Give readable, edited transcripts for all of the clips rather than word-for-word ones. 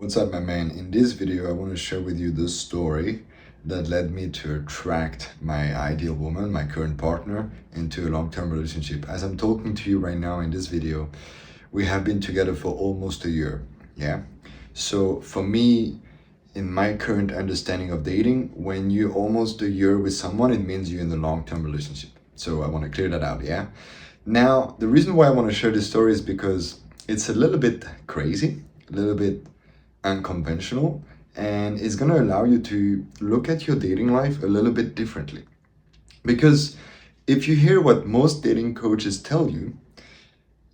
What's up, my man? In this video, I want to share with you the story that led me to attract my ideal woman, my current partner, into a long-term relationship. As I'm talking to you right now in this video, we have been together for almost a year. Yeah. So for me, in my current understanding of dating, when you're almost a year with someone, it means you're in a long-term relationship. So I want to clear that out. Yeah. Now, the reason why I want to share this story is because it's a little bit crazy, a little bit unconventional, and it's going to allow you to look at your dating life a little bit differently. Because if you hear what most dating coaches tell you,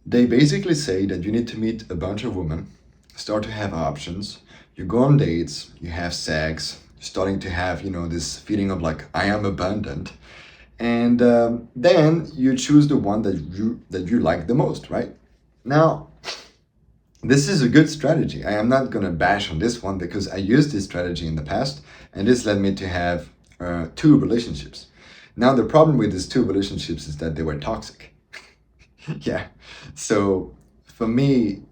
they basically say that you need to meet a bunch of women, start to have options, you go on dates, you have sex, starting to have, this feeling of like, I am abundant. And then you choose the one that you like the most, right? Now, this is a good strategy. I am not going to bash on this one because I used this strategy in the past, and this led me to have two relationships. Now, the problem with these two relationships is that they were toxic. Yeah. So for me,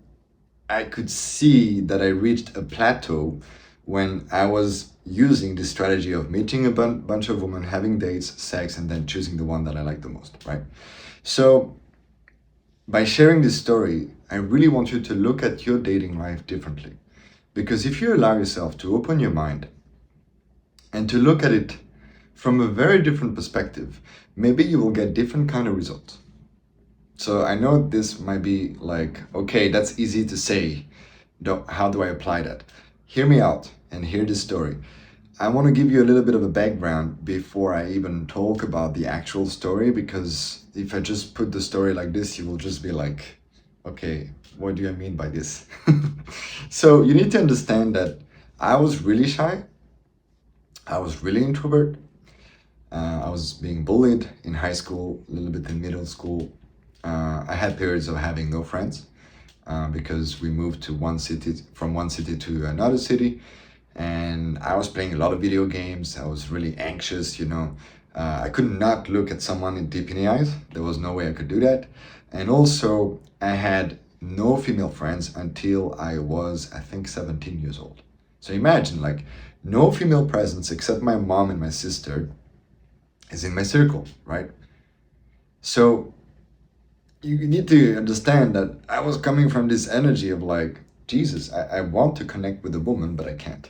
I could see that I reached a plateau when I was using the strategy of meeting a bunch of women, having dates, sex, and then choosing the one that I like the most, right? So by sharing this story, I really want you to look at your dating life differently. Because if you allow yourself to open your mind and to look at it from a very different perspective, maybe you will get different kind of results. So I know this might be like, okay, that's easy to say. How do I apply that? Hear me out and hear this story. I want to give you a little bit of a background before I even talk about the actual story, because if I just put the story like this, you will just be like, okay, what do I mean by this? So you need to understand that I was really shy. I was really introvert. I was being bullied in high school, a little bit in middle school. I had periods of having no friends because we moved to from one city to another city. And I was playing a lot of video games. I was really anxious, I could not look at someone deep in the eyes. There was no way I could do that. And also, I had no female friends until I was, I think, 17 years old. So imagine, like, no female presence except my mom and my sister is in my circle, right? So you need to understand that I was coming from this energy of like, Jesus, I want to connect with a woman, but I can't.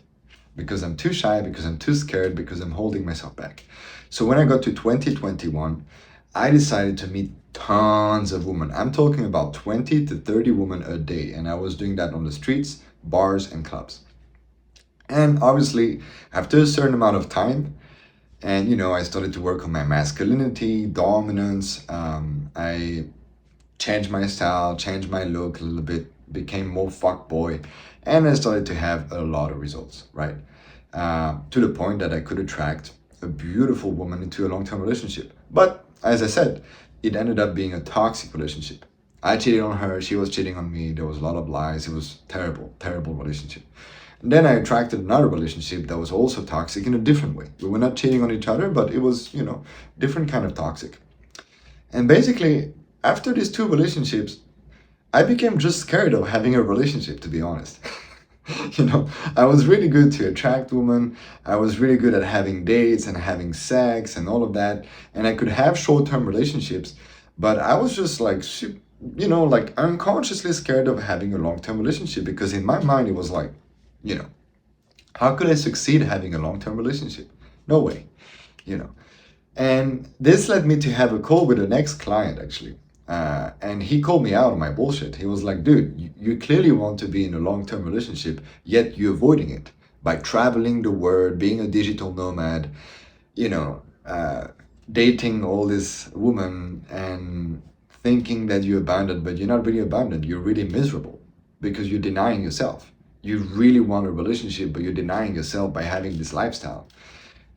Because I'm too shy, because I'm too scared, because I'm holding myself back. So when I got to 2021, I decided to meet tons of women. I'm talking about 20 to 30 women a day. And I was doing that on the streets, bars, and clubs. And obviously, after a certain amount of time, and I started to work on my masculinity, dominance. I changed my style, changed my look a little bit, became more fuckboy, and I started to have a lot of results, right? To the point that I could attract a beautiful woman into a long-term relationship. But as I said, it ended up being a toxic relationship. I cheated on her, she was cheating on me, there was a lot of lies, it was terrible, terrible relationship. And then I attracted another relationship that was also toxic in a different way. We were not cheating on each other, but it was, different kind of toxic. And basically, after these two relationships, I became just scared of having a relationship, to be honest. I was really good to attract women. I was really good at having dates and having sex and all of that. And I could have short-term relationships, but I was just like, like unconsciously scared of having a long-term relationship, because in my mind, it was like, how could I succeed having a long-term relationship? No way, And this led me to have a call with the next client, actually. And he called me out on my bullshit. He was like, dude, you clearly want to be in a long-term relationship, yet you're avoiding it by traveling the world, being a digital nomad, dating all these women and thinking that you're abundant, but you're not really abundant. You're really miserable because you're denying yourself. You really want a relationship, but you're denying yourself by having this lifestyle.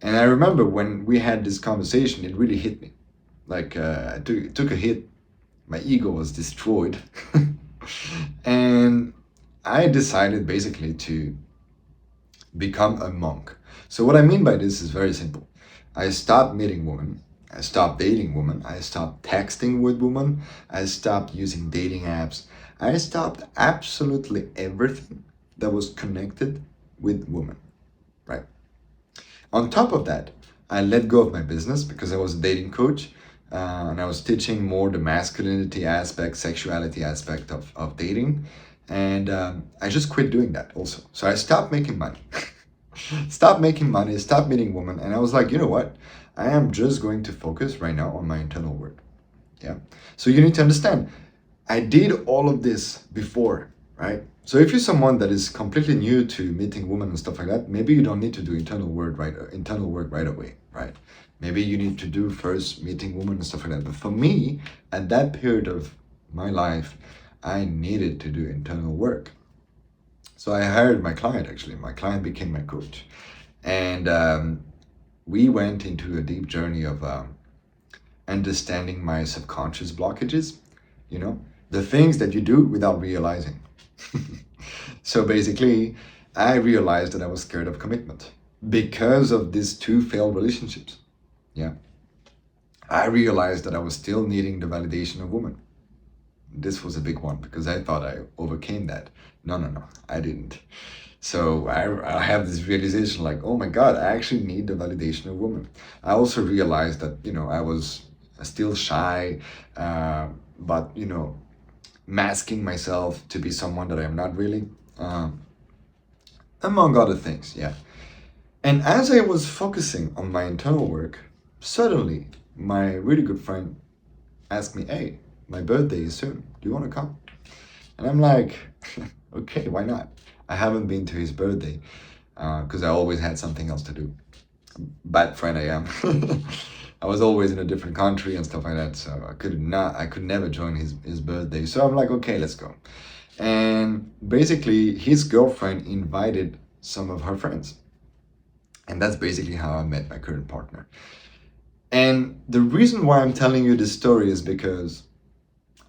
And I remember when we had this conversation, it really hit me. Like, it took a hit. My ego was destroyed. And I decided basically to become a monk. So what I mean by this is very simple. I stopped meeting women. I stopped dating women. I stopped texting with women. I stopped using dating apps. I stopped absolutely everything that was connected with women, right? On top of that, I let go of my business because I was a dating coach, and I was teaching more the masculinity aspect, sexuality aspect of dating. And I just quit doing that also. So I stopped making money. Stopped making money, stopped meeting women. And I was like, you know what? I am just going to focus right now on my internal work. Yeah. So you need to understand, I did all of this before, right? So if you're someone that is completely new to meeting women and stuff like that, maybe you don't need to do internal work right away, right? Maybe you need to do first meeting women and stuff like that. But for me, at that period of my life, I needed to do internal work. So I hired my client actually. My client became my coach. And we went into a deep journey of understanding my subconscious blockages, you know, the things that you do without realizing. So basically, I realized that I was scared of commitment because of these two failed relationships. Yeah. I realized that I was still needing the validation of women. This was a big one because I thought I overcame that. No, I didn't. So I have this realization like, oh my God, I actually need the validation of women. I also realized that, I was still shy, but, masking myself to be someone that I'm not really, among other things, yeah. And as I was focusing on my internal work, suddenly my really good friend asked me, hey, my birthday is soon. Do you want to come? And I'm like, okay, why not? I haven't been to his birthday because I always had something else to do. Bad friend I am. I was always in a different country and stuff like that, so I could never join his birthday. So I'm like, okay, let's go. And basically, his girlfriend invited some of her friends. And that's basically how I met my current partner. And the reason why I'm telling you this story is because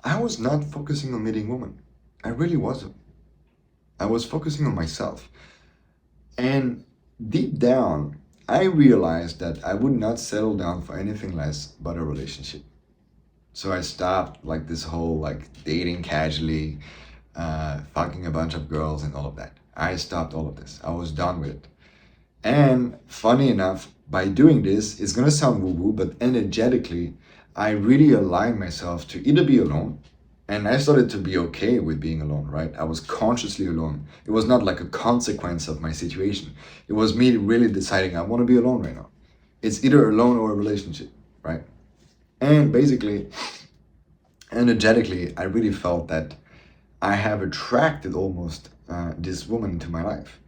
I was not focusing on meeting women. I really wasn't. I was focusing on myself. And deep down, I realized that I would not settle down for anything less but a relationship. So I stopped like this whole like dating casually, fucking a bunch of girls and all of that. I stopped all of this. I was done with it. And funny enough, by doing this, it's gonna sound woo-woo, but energetically, I really aligned myself to either be alone, and I started to be okay with being alone, right? I was consciously alone. It was not like a consequence of my situation. It was me really deciding I want to be alone right now. It's either alone or a relationship, right? And basically, energetically, I really felt that I have attracted almost this woman into my life.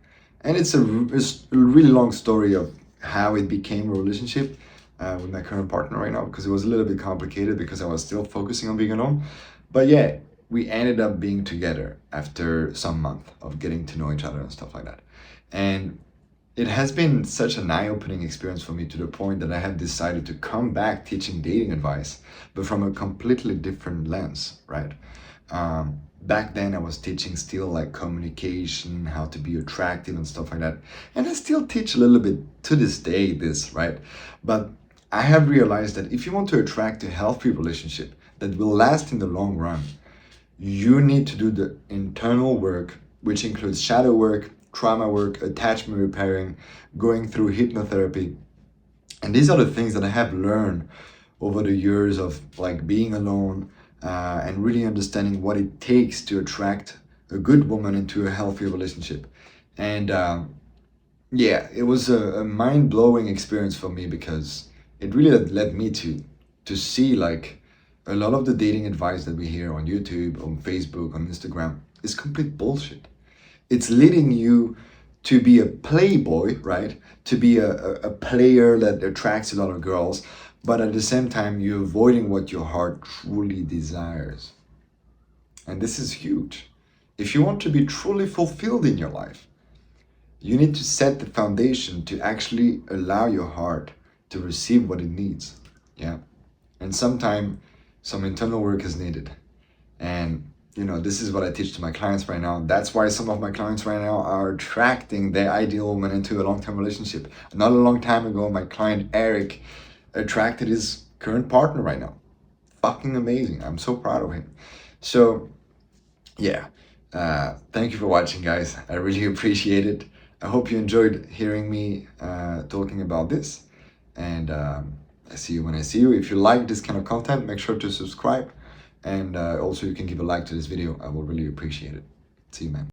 And it's a really long story of how it became a relationship with my current partner right now, because it was a little bit complicated because I was still focusing on being alone. But yeah, we ended up being together after some month of getting to know each other and stuff like that. And it has been such an eye-opening experience for me, to the point that I have decided to come back teaching dating advice, but from a completely different lens, right? Back then I was teaching still like communication, how to be attractive and stuff like that. And I still teach a little bit to this day, this, right? But I have realized that if you want to attract a healthy relationship that will last in the long run, you need to do the internal work, which includes shadow work, trauma work, attachment repairing, going through hypnotherapy. And these are the things that I have learned over the years of like being alone, and really understanding what it takes to attract a good woman into a healthy relationship. And yeah, it was a mind-blowing experience for me, because it really led me to see like a lot of the dating advice that we hear on YouTube, on Facebook, on Instagram is complete bullshit. It's leading you to be a playboy, right? To be a player that attracts a lot of girls, but at the same time, you're avoiding what your heart truly desires. And this is huge. If you want to be truly fulfilled in your life, you need to set the foundation to actually allow your heart to receive what it needs. Yeah. And sometimes some internal work is needed. And this is what I teach to my clients right now. That's why some of my clients right now are attracting their ideal woman into a long-term relationship. Not a long time ago, my client Eric attracted his current partner right now. Fucking amazing. I'm so proud of him. So yeah, Thank you for watching, guys. I really appreciate it. I hope you enjoyed hearing me talking about this. And I see you when I see you. If you like this kind of content, make sure to subscribe. And also you can give a like to this video. I will really appreciate it. See you, man.